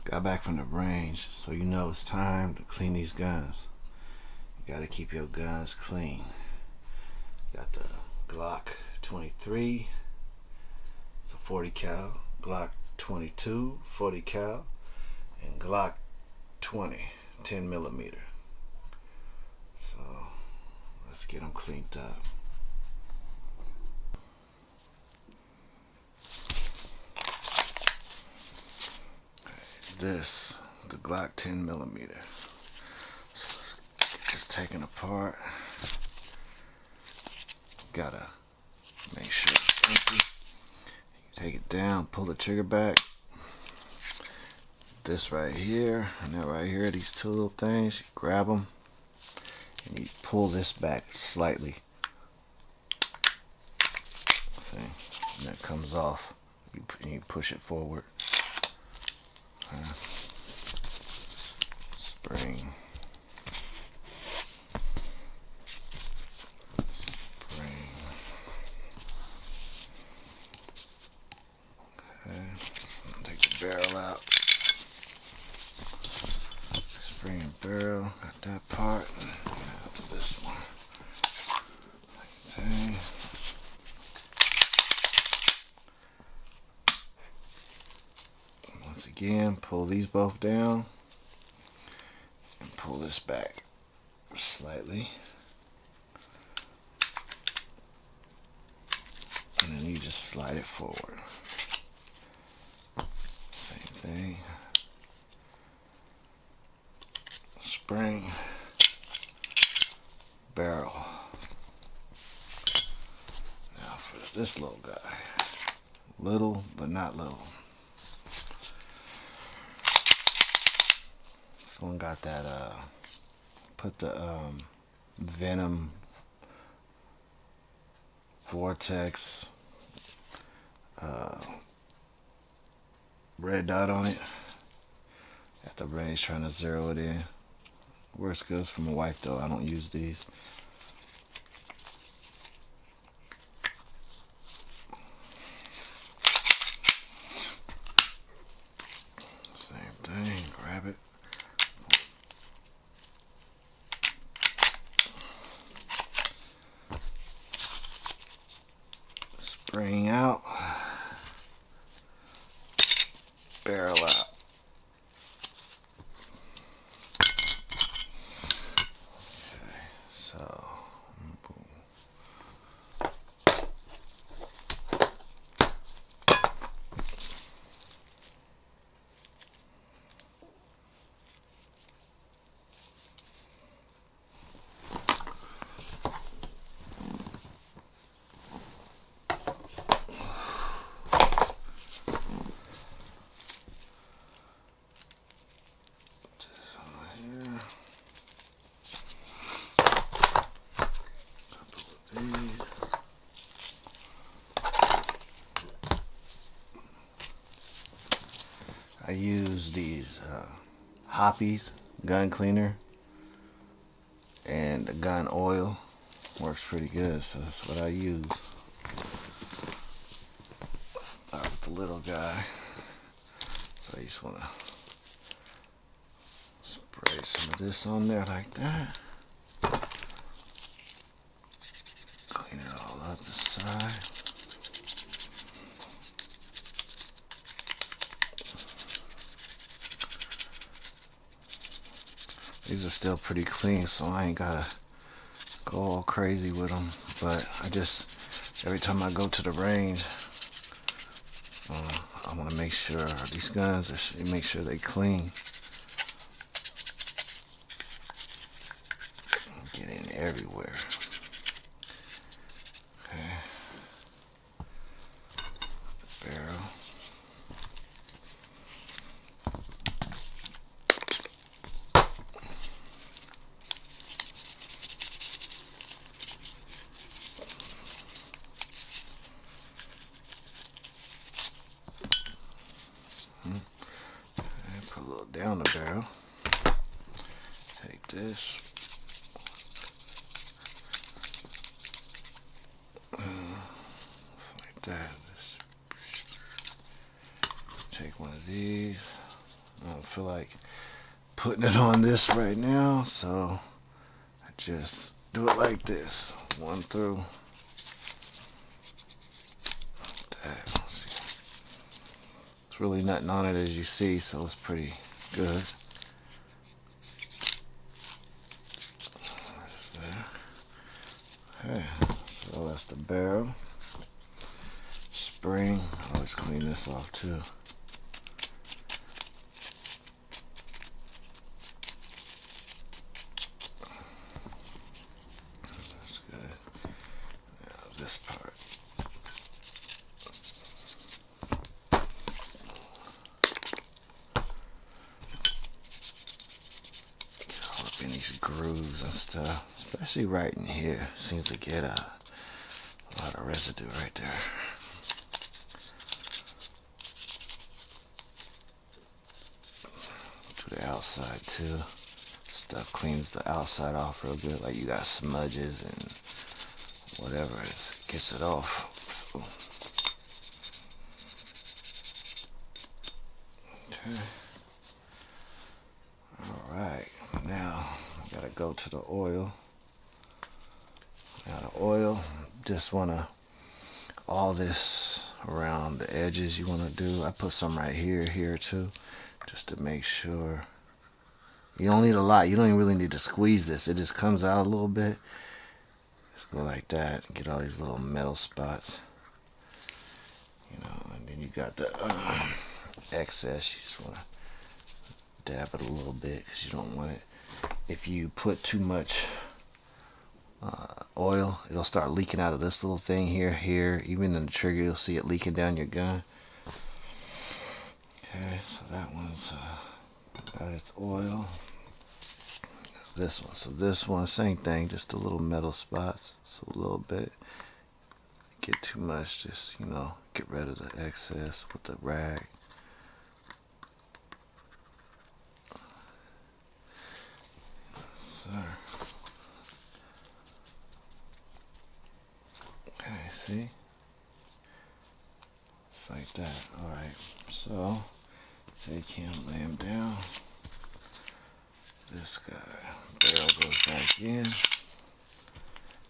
Got back from the range, so you know it's time to clean these guns. You gotta keep your guns clean. Got the Glock 23, it's a 40 cal, Glock 22, 40 cal, and Glock 20, 10 millimeter. So let's get them cleaned up. This, the Glock 10 millimeter. So just taken apart. Gotta make sure it's empty. You take it down, pull the trigger back. This right here and that right here, these two little things, you grab them and you pull this back slightly. See, and that comes off. You push it forward. Spring. Okay. Take the barrel out. Spring and barrel. Got that part. Get to this one. Okay. Once again, pull these both down and pull this back slightly, and then you just slide it forward. Same thing. Spring, barrel. Now for this little guy, little but not little. This one got that, put the Venom Vortex red dot on it. At the range trying to zero it in. Works good for my wife though, I don't use these. Same thing, grab it. Spring out, barrel out. Okay, so boom. I use these Hoppies gun cleaner and the gun oil. Works pretty good, so that's what I use. Start with the little guy. So you just want to spray some of this on there like that. Clean it all up the side. These are still pretty clean, so I ain't gotta go all crazy with them. But I just, every time I go to the range, I want to make sure these guns, make sure they clean. Get in everywhere. Okay. Barrel. Put a little down the barrel. Take this. Like that. Take one of these. I don't feel like putting it on this right now, so I just do it like this. One through. That. It's really nothing on it as you see, so it's pretty good. Okay, so that's the barrel. Spring, I always clean this off too. That's good. Now this part. Get all up in these grooves and stuff, especially right in here. Seems to get a lot of residue right there. The outside too. Stuff cleans the outside off real good. Like you got smudges and whatever, it gets it off. So. Okay. Alright, now I gotta go to the oil. Now the oil, just wanna, all this around the edges you wanna do. I put some right here too, just to make sure. You don't need a lot. You don't even really need to squeeze this. It just comes out a little bit. Just go like that. Get all these little metal spots. You know, and then you got the excess. You just want to dab it a little bit because you don't want it. If you put too much oil, it'll start leaking out of this little thing here. Even in the trigger, you'll see it leaking down your gun. Okay, so that one's got its oil. This one, so this one, same thing, just the little metal spots. So a little bit. Get too much, just, you know, get rid of the excess with the rag. So. Okay, see? It's like that. Alright, so take him, lay him down. This guy, barrel goes back in.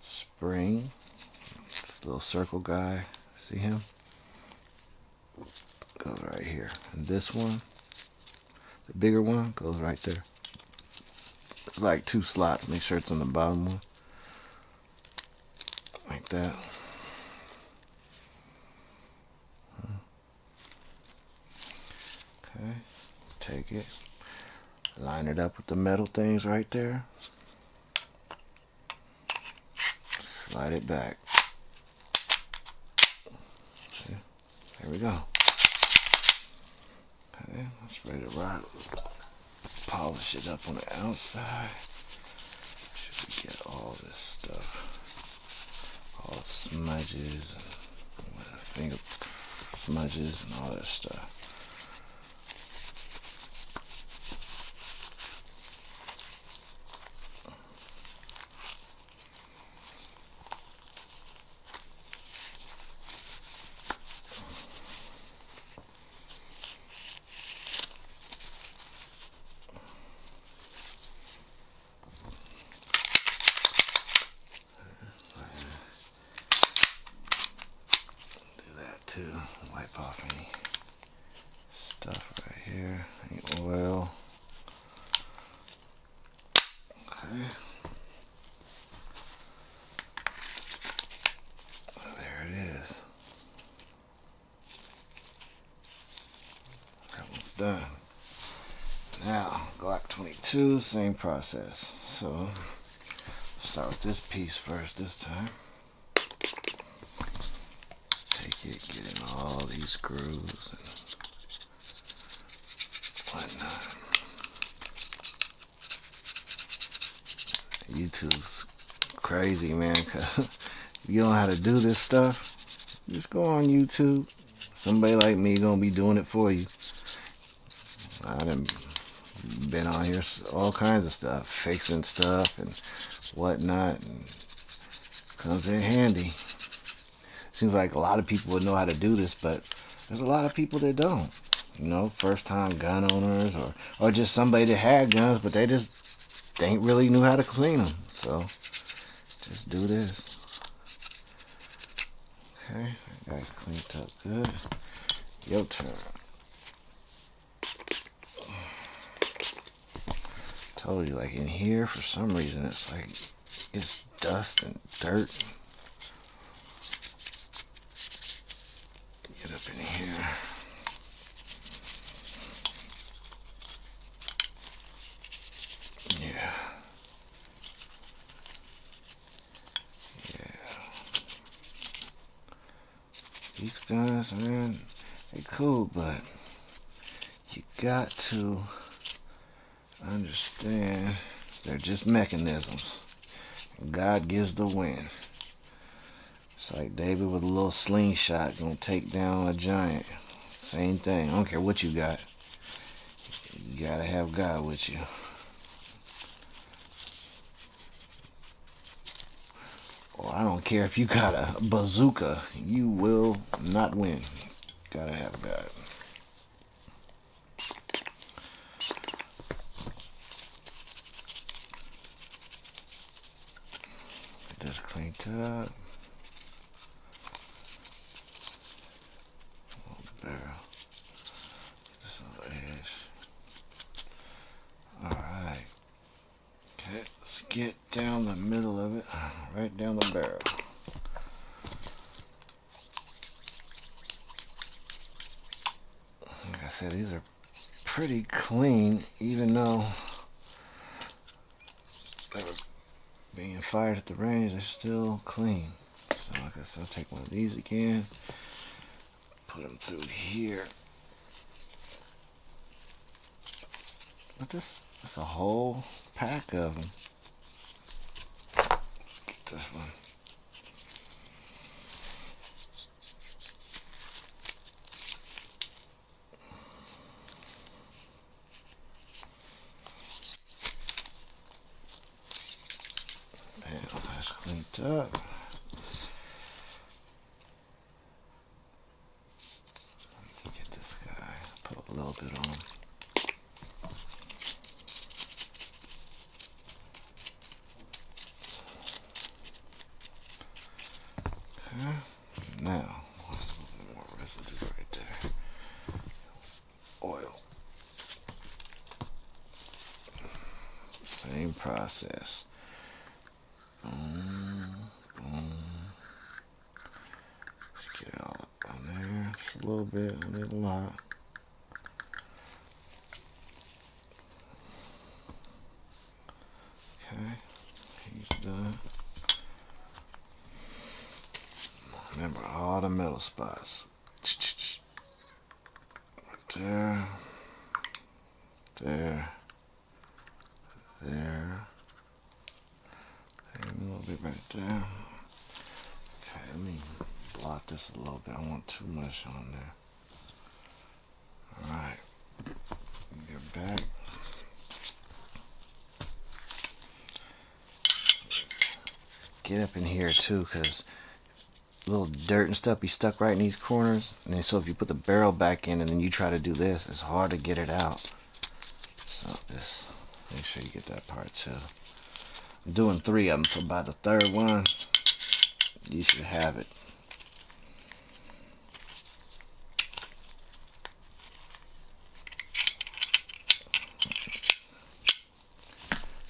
Spring, this little circle guy, see him? Goes right here. And this one, the bigger one, goes right there. It's like 2 slots, make sure it's on the bottom one. Like that. Okay, take it. Line it up with the metal things right there. Slide it back. See? There we go. Okay, let's ready to rock. Let's polish it up on the outside. Should we get all this stuff? All the smudges and finger smudges and all that stuff. To wipe off any stuff right here, any oil. Okay. There it is. That one's done. Now, Glock 22, same process. So, start with this piece first this time. Get in all these grooves and whatnot. YouTube's crazy, man, cause if you don't know how to do this stuff, just go on YouTube. Somebody like me gonna be doing it for you. I done been on here all kinds of stuff, fixing stuff and whatnot, and comes in handy. Seems like a lot of people would know how to do this, but there's a lot of people that don't. You know, first time gun owners or just somebody that had guns but they just ain't really knew how to clean them. So just do this. Okay, that guy's cleaned up good. Your turn. Told you, like in here, for some reason, it's like it's dust and dirt. Get up in here. Yeah. These guns, man, they cool, but you got to understand they're just mechanisms. God gives the wind. It's like David with a little slingshot gonna take down a giant. Same thing. I don't care what you got. You gotta have God with you. Or I don't care if you got a bazooka. You will not win. Gotta have God. Just cleaned up. Barrel. Just on the edge. Alright. Okay, let's get down the middle of it. Right down the barrel. Like I said, these are pretty clean, even though they were being fired at the range, they're still clean. So like I said, I'll take one of these again. Put them through here. But this is a whole pack of them. Let's get this one. And that's cleaned up. Get this guy. Put a little bit on. Now, a little bit more residue right there. Oil. Same process. Just get it all up on there. Just a little bit, I need a lot. Okay, he's done. Remember all the metal spots. Right there. There. There. And a little bit right there. Okay, let me blot this a little bit. I don't want too much on there. Alright. Get back. Get up in here too, because little dirt and stuff be stuck right in these corners. And then so if you put the barrel back in and then you try to do this, it's hard to get it out. So just make sure you get that part too. I'm doing 3 of them, so by the third one, you should have it.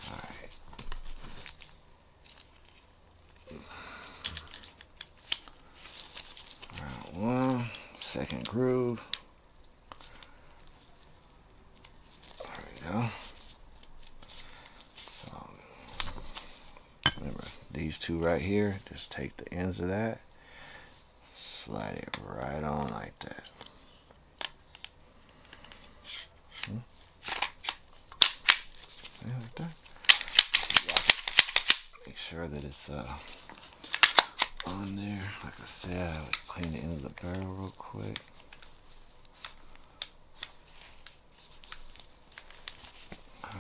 Alright. Round 1, second groove. There we go. So, remember, these two right here, just take the ends of that, slide it right on like that. Like that. Make sure that it's on there. Like I said, I would clean the end of the barrel real quick. Okay.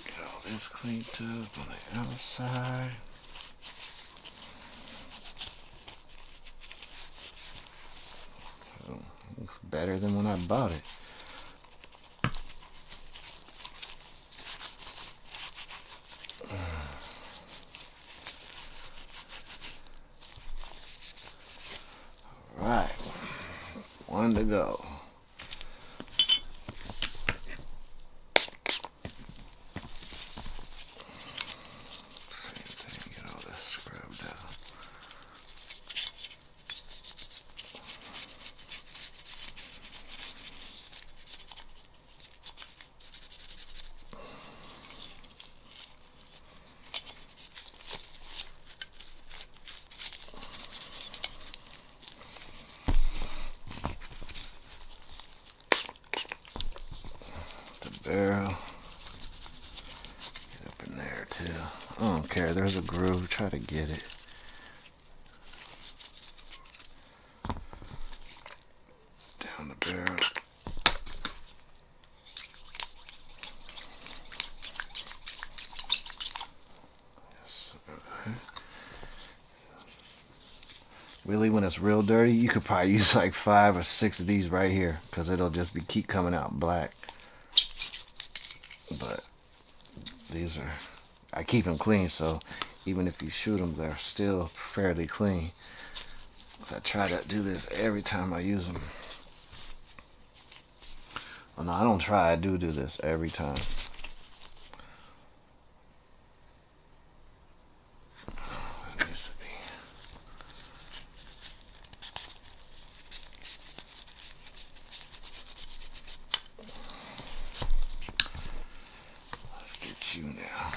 Get all this cleaned up on the outside. better than when I bought it. Alright, one to go. Barrel. Get up in there too. I don't care. There's a groove. Try to get it. Down the barrel. Yes. Really, when it's real dirty, you could probably use like 5 or 6 of these right here, because it'll just keep coming out black. But these are, I keep them clean, so even if you shoot them, they're still fairly clean. So I try to do this every time I use them. Oh no, I don't try, I do this every time. That needs to be. You now.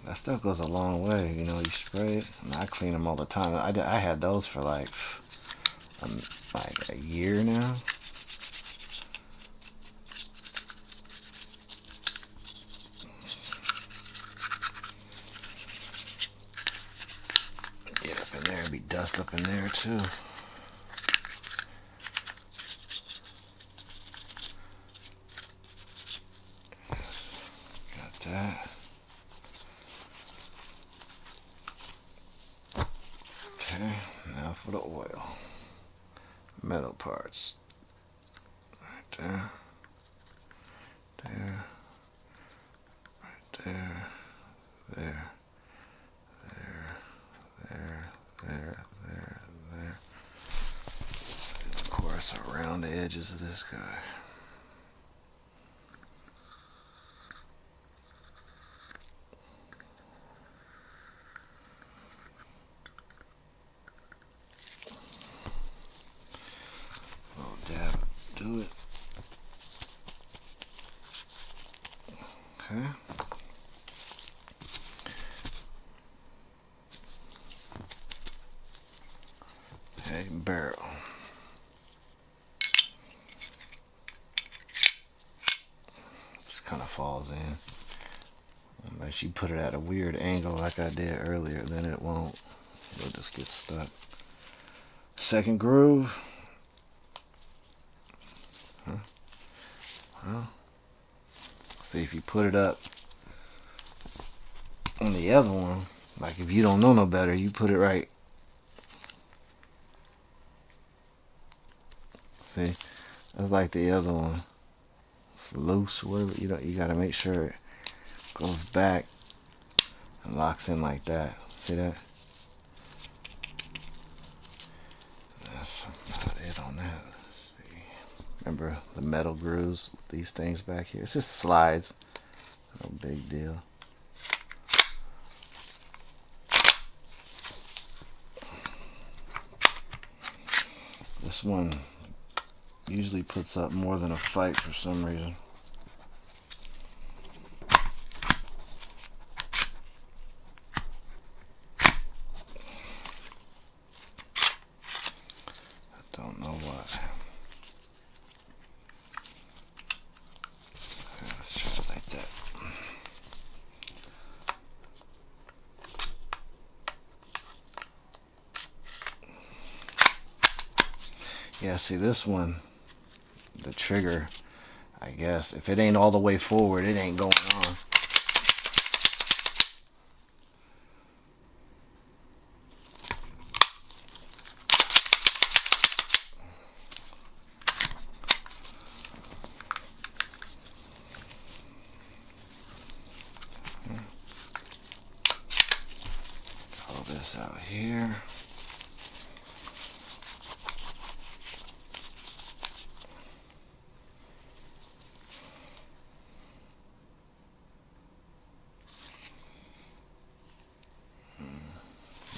That stuff goes a long way, you know. You spray it, and I clean them all the time. I had those for like a year now. Get up in there and be dust up in there too. That. Okay, now for the oil. Metal parts. Right there. There. Right there. There. There. And of course, around the edges of this guy. Do it. Okay. Okay, barrel. Just kind of falls in. Unless you put it at a weird angle like I did earlier, then it won't. It'll just get stuck. Second groove. Well, see, if you put it up on the other one, like if you don't know no better, you put it right. See, that's like the other one. It's loose, whatever. You gotta make sure it goes back and locks in like that. See that? That's about it on that. Remember the metal grooves, these things back here. It's just slides. No big deal. This one usually puts up more than a fight for some reason. I don't know why. Let's try it like that. Yeah, see this one, the trigger, I guess, if it ain't all the way forward, it ain't going on. out here.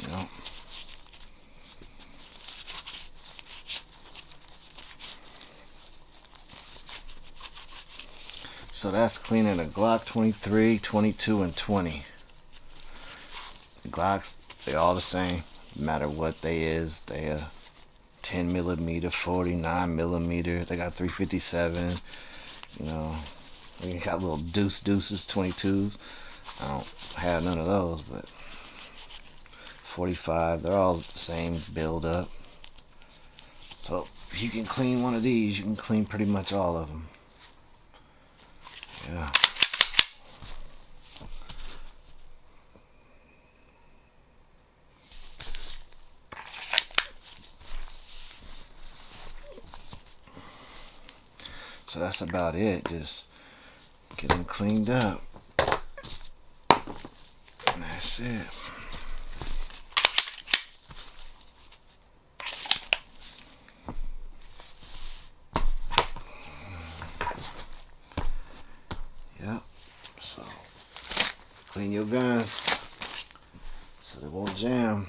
Yep. So that's cleaning a Glock 23, 22, and 20. The Glocks, they all the same. No matter what they is. They 10 millimeter, 49 millimeter. They got 357. You know, they got little deuces, 22s. I don't have none of those, but 45. They're all the same build up. So if you can clean one of these, you can clean pretty much all of them. Yeah. So that's about it. Just get them cleaned up. And that's it. Yep. So clean your guns so they won't jam.